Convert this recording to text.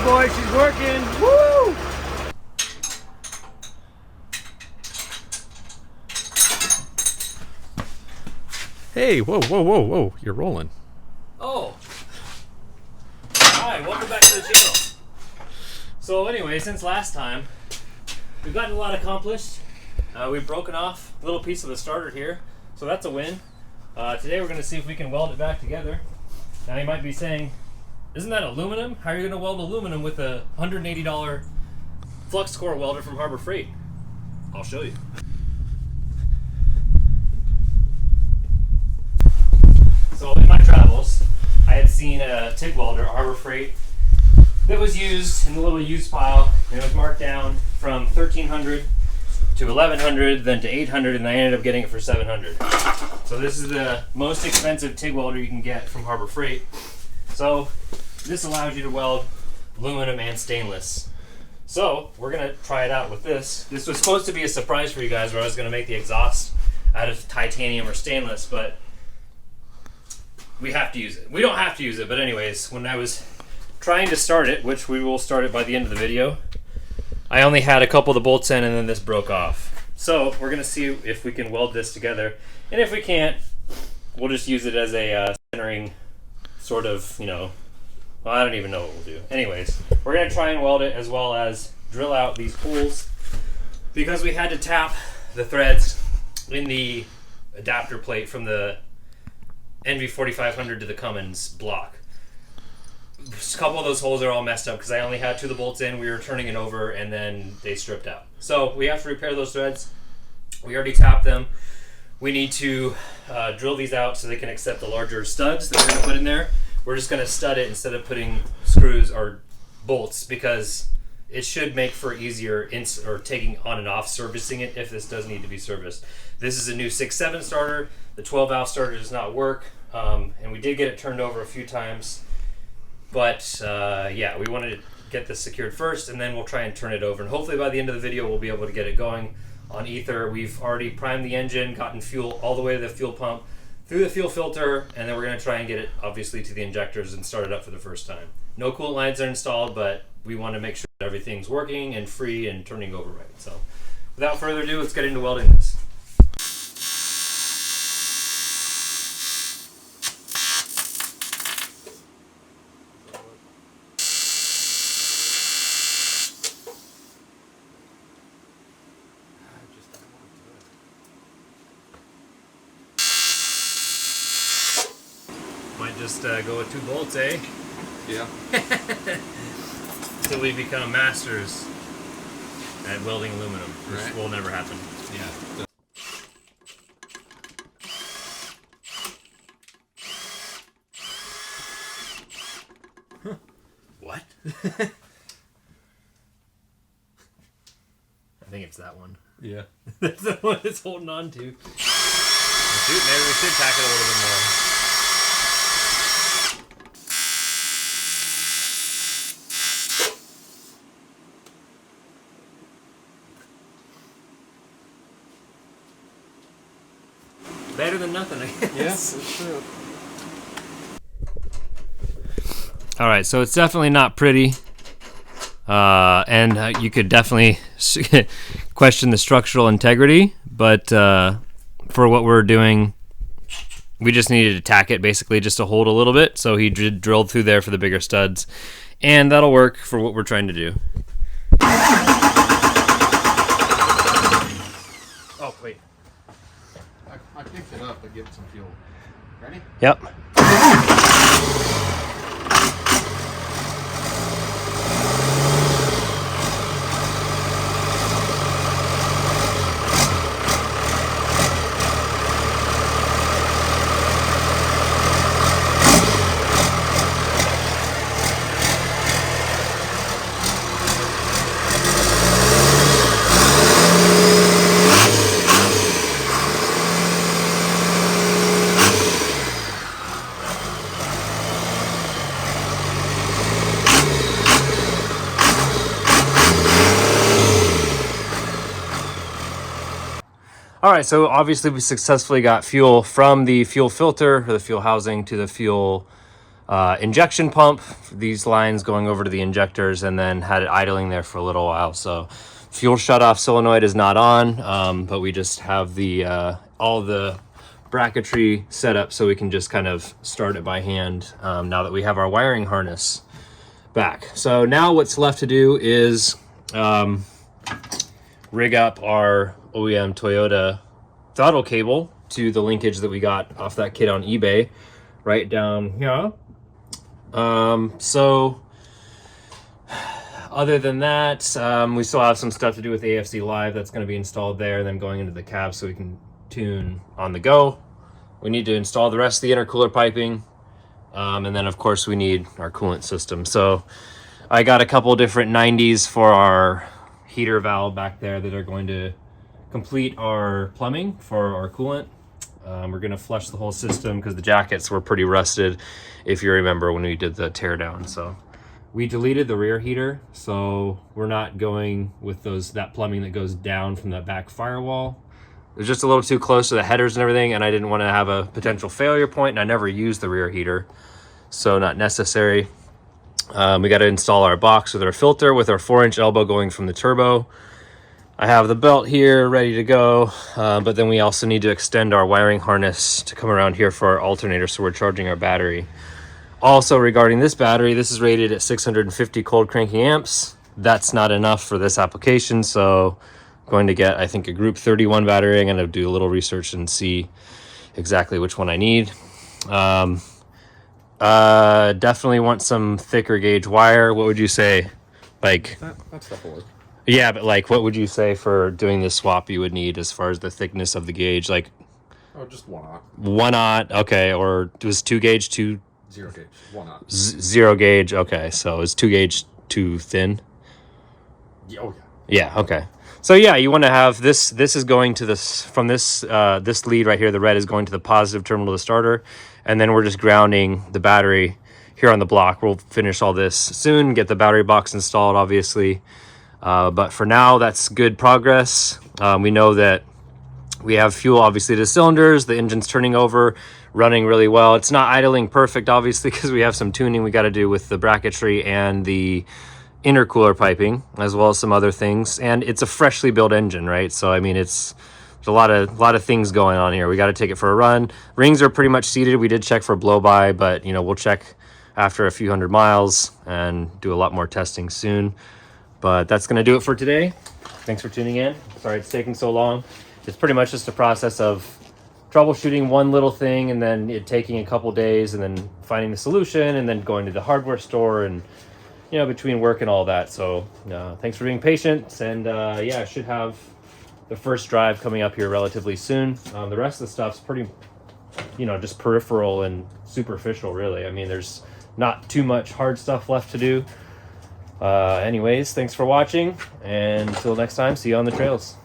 Bad boy, she's working. Woo! Hey, whoa, whoa, whoa, whoa. You're rolling. Oh. Hi, welcome back to the channel. So anyway, since last time, we've gotten a lot accomplished. We've broken off a little piece of the starter here, so that's a win. Today we're going to see if we can weld it back together. Now you might be saying, isn't that aluminum? How are you going to weld aluminum with a $180 flux core welder from Harbor Freight? I'll show you. So in my travels, I had seen a TIG welder at Harbor Freight that was used in the little used pile, and it was marked down from $1,300 to $1,100, then to $800, and I ended up getting it for $700. So this is the most expensive TIG welder you can get from Harbor Freight. So this allows you to weld aluminum and stainless. So we're gonna try it out with this. This was supposed to be a surprise for you guys, where I was gonna make the exhaust out of titanium or stainless, but we have to use it. We don't have to use it, but anyways, when I was trying to start it, which we will start it by the end of the video, I only had a couple of the bolts in and then this broke off. So we're gonna see if we can weld this together. And if we can't, we'll just use it as a centering sort of, you know, well, I don't even know what we'll do. Anyways, we're gonna try and weld it as well as drill out these holes because we had to tap the threads in the adapter plate from the NV4500 to the Cummins block. A couple of those holes are all messed up because I only had two of the bolts in. We were turning it over and then they stripped out. So we have to repair those threads. We already tapped them. We need to drill these out so they can accept the larger studs that we're going to put in there. We're just going to stud it instead of putting screws or bolts because it should make for easier or taking on and off servicing it if this does need to be serviced. This is a new 6.7 starter. The 12 valve starter does not work, and we did get it turned over a few times. But yeah, we wanted to get this secured first, and then we'll try and turn it over. And hopefully by the end of the video, we'll be able to get it going on ether. We've already primed the engine, gotten fuel all the way to the fuel pump, through the fuel filter, and then we're going to try and get it obviously to the injectors and start it up for the first time. No coolant lines are installed, but we want to make sure that everything's working and free and turning over right. So without further ado, let's get into welding this. Might just go with 2 bolts, eh? Yeah. Till we become masters at welding aluminum, which right. will never happen. Yeah. Huh. What? I think it's that one. Yeah. That's the one it's holding on to. Shoot, maybe we should tack it a little bit more. Better than nothing, I guess. Yes, that's true. All right, so it's definitely not pretty, and you could definitely question the structural integrity, but for what we're doing, we just needed to tack it basically just to hold a little bit, so he drilled through there for the bigger studs, and that'll work for what we're trying to do. Oh, wait. I picked it up to get some fuel. Ready? Yep. All right, so obviously we successfully got fuel from the fuel filter or the fuel housing to the fuel injection pump, these lines going over to the injectors, and then had it idling there for a little while. So fuel shutoff solenoid is not on, but we just have the all the bracketry set up so we can just kind of start it by hand now that we have our wiring harness back. So now what's left to do is rig up our OEM Toyota throttle cable to the linkage that we got off that kit on eBay right down here. So other than that, we still have some stuff to do with AFC Live that's going to be installed there, and then going into the cab so we can tune on the go. We need to install the rest of the intercooler piping, and then of course we need our coolant system. So I got a couple different 90s for our heater valve back there that are going to complete our plumbing for our coolant. We're going to flush the whole system because the jackets were pretty rusted, if you remember when we did the teardown. So we deleted the rear heater, so we're not going with that plumbing that goes down from the back firewall. It was just a little too close to the headers and everything, and I didn't want to have a potential failure point, and I never used the rear heater, so not necessary. We got to install our box with our filter with our 4-inch elbow going from the turbo. I have the belt here ready to go, but then we also need to extend our wiring harness to come around here for our alternator, so we're charging our battery. Also, regarding this battery, this is rated at 650 cold cranking amps. That's not enough for this application, so I'm going to get, I think, a group 31 battery. I'm going to do a little research and see exactly which one I need. Definitely want some thicker gauge wire. What would you say? Like That's the whole. yeah, but like what would you say for doing this swap you would need as far as the thickness of the gauge? Like Oh, just 1/0. 1/0, okay, or was 2 gauge too 0 gauge. 1/0. 0 gauge? Okay, so is 2 gauge too thin? Yeah, oh yeah. Yeah, okay. So yeah, you want to have this is going to this from this this lead right here, the red is going to the positive terminal of the starter, and then we're just grounding the battery here on the block. We'll finish all this soon, get the battery box installed obviously. But for now, that's good progress. We know that we have fuel obviously to cylinders, the engine's turning over, running really well. It's not idling perfect obviously because we have some tuning we got to do with the bracketry and the intercooler piping, as well as some other things. And it's a freshly built engine, right? So I mean, there's a lot of things going on here. We got to take it for a run. Rings are pretty much seated. We did check for blow by, but you know, we'll check after a few hundred miles and do a lot more testing soon. But that's going to do it for today. Thanks for tuning in. Sorry it's taking so long. It's pretty much just a process of troubleshooting one little thing and then it taking a couple days and then finding the solution and then going to the hardware store and, you know, between work and all that. So thanks for being patient. And yeah, I should have the first drive coming up here relatively soon. The rest of the stuff's pretty, you know, just peripheral and superficial really. I mean, there's not too much hard stuff left to do. Anyways, thanks for watching, and until next time, see you on the trails.